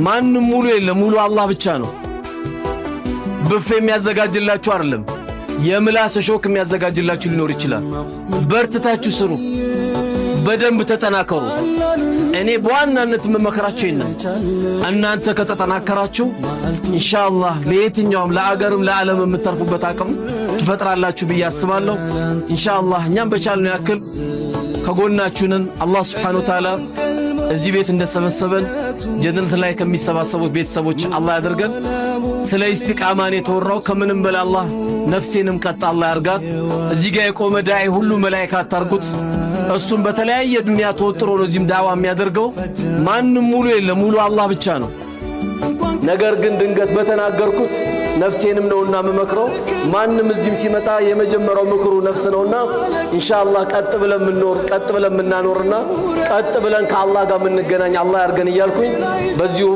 ማንም ሙሉ የለም ሙሉ አላህ ብቻ ነው ብፌ የሚያዘጋጅላችሁ አይደለም የምላስ ሾክ የሚያዘጋጅላችሁ ሊኖር ይችላል በርትታችሁ ስሩ በደንብ ተጠናከሩ እኔ በዋናነት መመከራችሁ ይነን እናንተ ከተጠናከራችሁ ኢንሻአላህ ለየትኛውም ለአገርም ለዓለም የምትተርፉበት አቅም ትፈጥራላችሁ ብዬ አስባለሁ ኢንሻአላህ እኛም በቻልነው ያክል ከጎናችሁን አላህ Subhanahu Wa Ta'ala እዚህ ቤት እንደሰበሰበን ጀነት ላይ ከሚሰባሰቡት ቤተሰቦች አላህ ያደርገን ስለ ኢስቲቃማን የተወራው ከምንም በላይ አላህ ነፍሴንም ቀጥ አላህ ያርጋት እዚህ ጋር የቆመ ዳዒ ሁሉ መላእክት ታርጉት እሱም በተለያየ ዱንያ ተወጥሮ ነው እዚህም ዳዋ የሚያደርገው ማንም ሙሉ የለም ሙሉ አላህ ብቻ ነው ነገር ግን ድንገት በተናገርኩት ነፍሴንም ነውና መመክረው ማንም እዚህም ሲመጣ የመጀመሪያው ምክሩ ነፍስ ነውና ኢንሻአላህ ቀጥ ብለን ምንኖር ቀጥ ብለን ምናኖርና ቀጥ ብለን ከአላህ ጋር ምንገናኝ አላህ ያርገን ይያልኩኝ በዚሁ